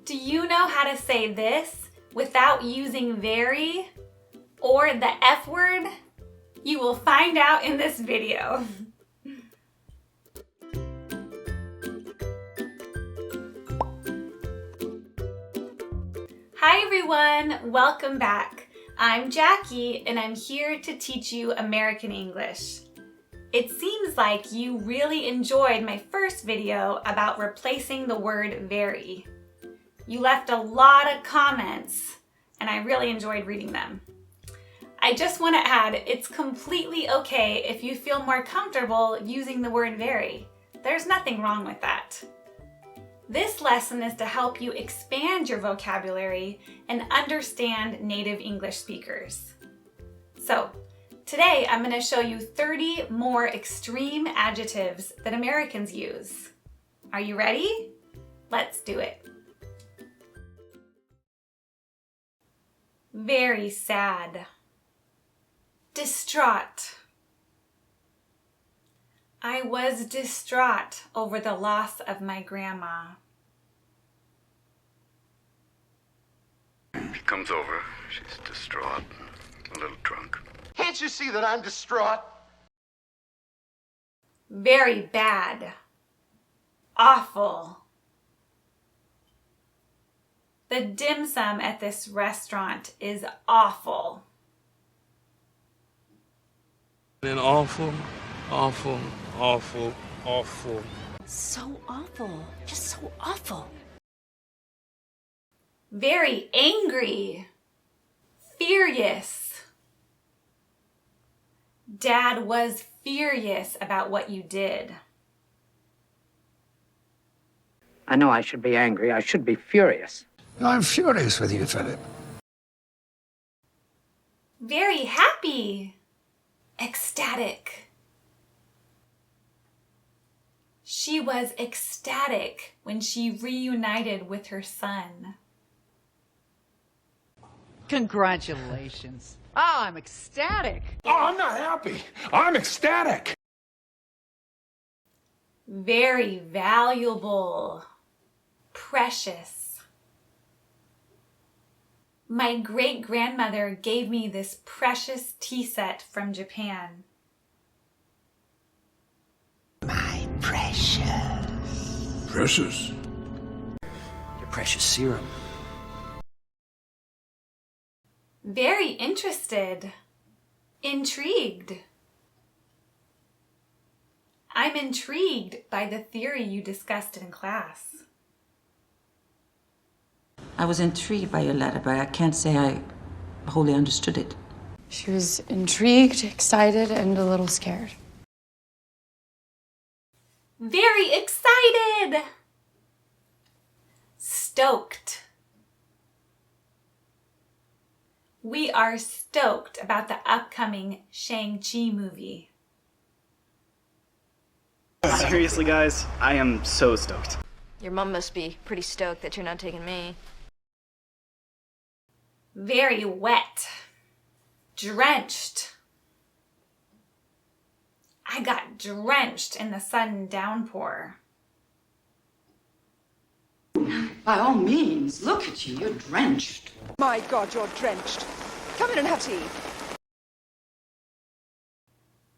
Do you know how to say this without using very or the F word? You will find out in this video. Hi everyone, welcome back. I'm Jackie and I'm here to teach you American English. It seems like you really enjoyed my first video about replacing the word very. You left a lot of comments and I really enjoyed reading them. I just want to add, it's completely okay if you feel more comfortable using the word very. There's nothing wrong with that. This lesson is to help you expand your vocabulary and understand native English speakers. So, today I'm going to show you 30 more extreme adjectives that Americans use. Are you ready? Let's do it. Very sad. Distraught. I was distraught over the loss of my grandma. He comes over, she's distraught, a little drunk. Can't you see that I'm distraught? Very bad. Awful. The dim sum at this restaurant is awful. And awful. So awful. Just so awful. Very angry. Furious. Dad was furious about what you did. I know I should be angry. I should be furious. I'm furious with you, Philip. Very happy. Ecstatic. She was ecstatic when she reunited with her son. Congratulations. Oh, I'm ecstatic. Oh, I'm not happy. I'm ecstatic. Very valuable. Precious. My great-grandmother gave me this precious tea set from Japan. My precious. Precious. Your precious serum. Very interested. Intrigued. I'm intrigued by the theory you discussed in class. I was intrigued by your letter, but I can't say I wholly understood it. She was intrigued, excited, and a little scared. Very excited! Stoked. We are stoked about the upcoming Shang-Chi movie. Seriously, guys, I am so stoked. Your mom must be pretty stoked that you're not taking me. Very wet. Drenched. I got drenched in the sudden downpour. By all means, look at you. You're drenched. My God, you're drenched. Come in and have tea.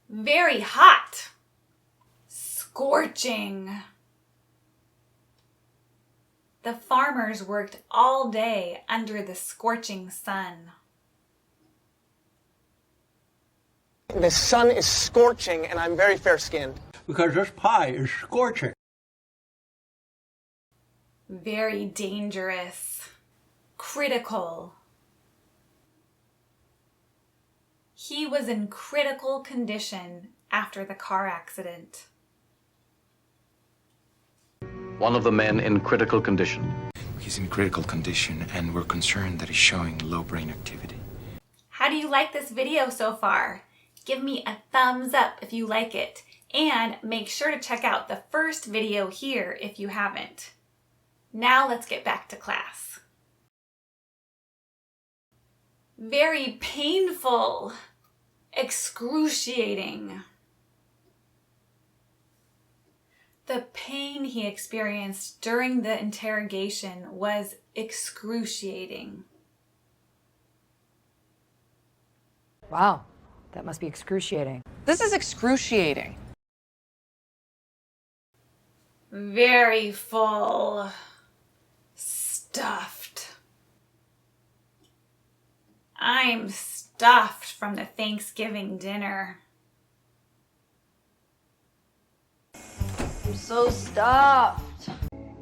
Very hot. Scorching. The farmers worked all day under the scorching sun. The sun is scorching and I'm very fair-skinned. Because this pie is scorching. Very dangerous. Critical. He was in critical condition after the car accident. One of the men in critical condition. He's in critical condition and we're concerned that he's showing low brain activity. How do you like this video so far? Give me a thumbs up if you like it, and make sure to check out the first video here if you haven't. Now let's get back to class. Very painful. Excruciating. The pain he experienced during the interrogation was excruciating. Wow, that must be excruciating. This is excruciating. Very full. Stuffed. I'm stuffed from the Thanksgiving dinner. I'm so stuffed.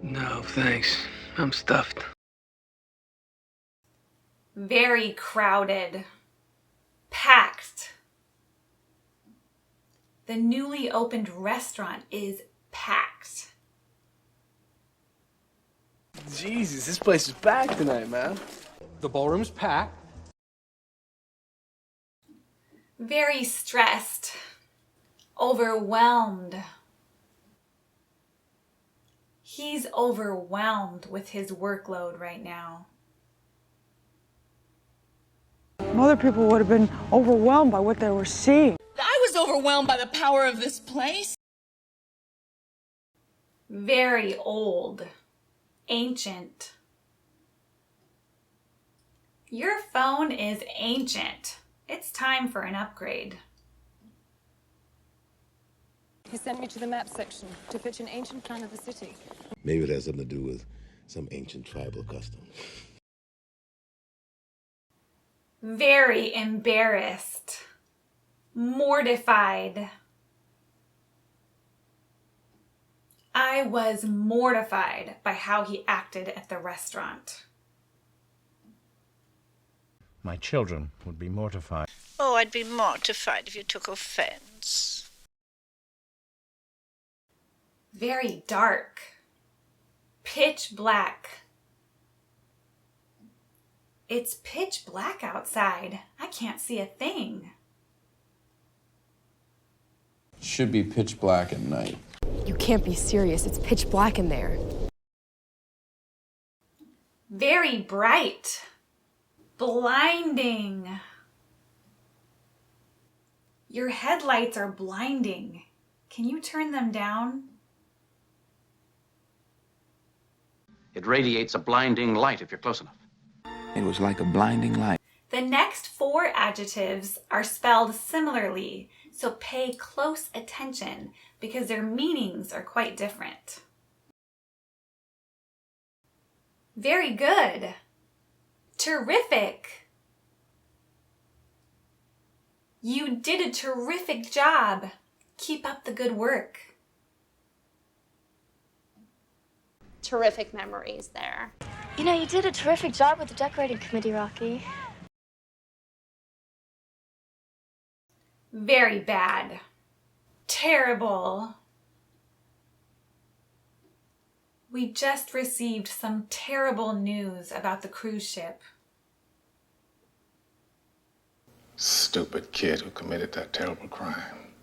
No, thanks. I'm stuffed. Very crowded. Packed. The newly opened restaurant is packed. Jesus, this place is packed tonight, man. The ballroom's packed. Very stressed. Overwhelmed. He's overwhelmed with his workload right now. Other people would have been overwhelmed by what they were seeing. I was overwhelmed by the power of this place. Very old. Ancient. Your phone is ancient. It's time for an upgrade. He sent me to the map section to pitch an ancient plan of the city. Maybe it has something to do with some ancient tribal custom. Very embarrassed. Mortified. I was mortified by how he acted at the restaurant. My children would be mortified. Oh, I'd be mortified if you took offense. Very dark. Pitch black. It's pitch black outside. I can't see a thing. Should be pitch black at night. You can't be serious. It's pitch black in there. Very bright. Blinding. Your headlights are blinding. Can you turn them down? It radiates a blinding light if you're close enough. It was like a blinding light. The next 4 adjectives are spelled similarly, so pay close attention because their meanings are quite different. Very good. Terrific. You did a terrific job. Keep up the good work. Terrific memories there. You know, you did a terrific job with the decorating committee, Rocky. Very bad. Terrible. We just received some terrible news about the cruise ship. Stupid kid who committed that terrible crime.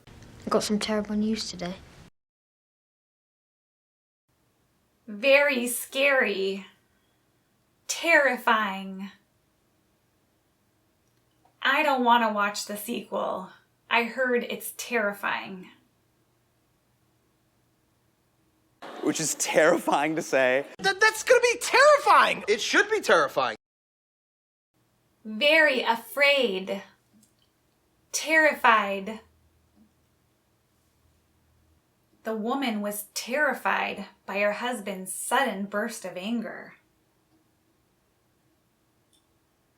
I got some terrible news today. Very scary. Terrifying. I don't want to watch the sequel. I heard it's terrifying. Which is terrifying to say. That's gonna be terrifying! It should be terrifying. Very afraid. Terrified. The woman was terrified by her husband's sudden burst of anger.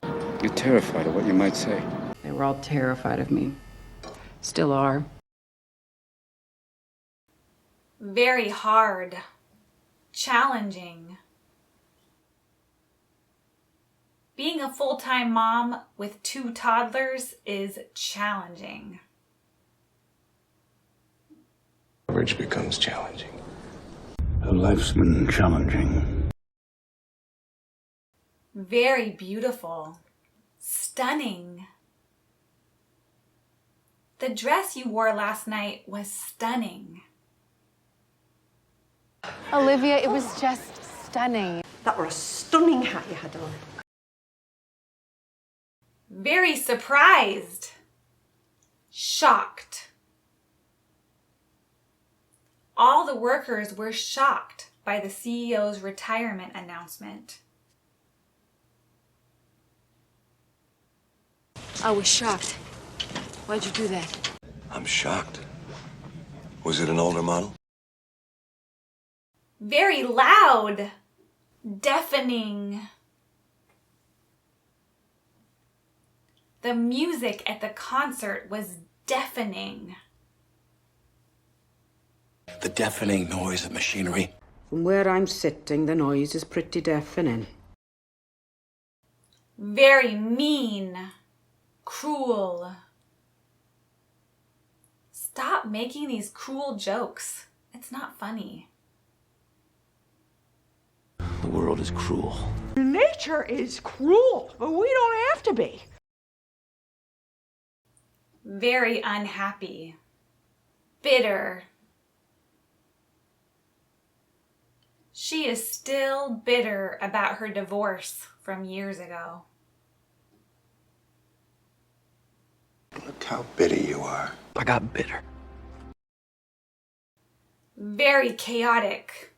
You're terrified of what you might say. They were all terrified of me. Still are. Very hard. Challenging. Being a full-time mom with 2 toddlers is challenging. Coverage becomes challenging. Her life's been challenging. Very beautiful. Stunning. The dress you wore last night was stunning. Olivia, it was just stunning. That were a stunning hat you had on. Very surprised. Shocked. All the workers were shocked by the CEO's retirement announcement. I was shocked. Why'd you do that? I'm shocked. Was it an older model? Very loud. Deafening. The music at the concert was deafening. The deafening noise of machinery. From where I'm sitting, the noise is pretty deafening. Very mean. Cruel. Stop making these cruel jokes. It's not funny. The world is cruel. Nature is cruel, but we don't have to be. Very unhappy. Bitter. She is still bitter about her divorce from years ago. Look how bitter you are. I got bitter. Very chaotic.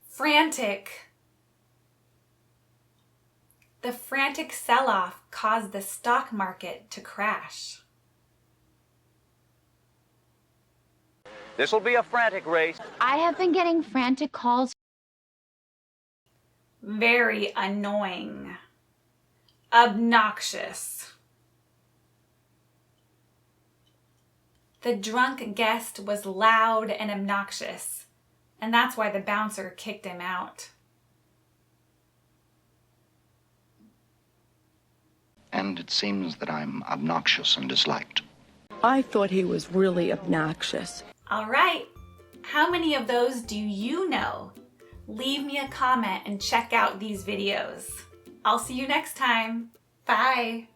Frantic. The frantic sell-off caused the stock market to crash. This'll be a frantic race. I have been getting frantic calls. Very annoying. Obnoxious. The drunk guest was loud and obnoxious, and that's why the bouncer kicked him out. And it seems that I'm obnoxious and disliked. I thought he was really obnoxious. All right, how many of those do you know? Leave me a comment and check out these videos. I'll see you next time. Bye.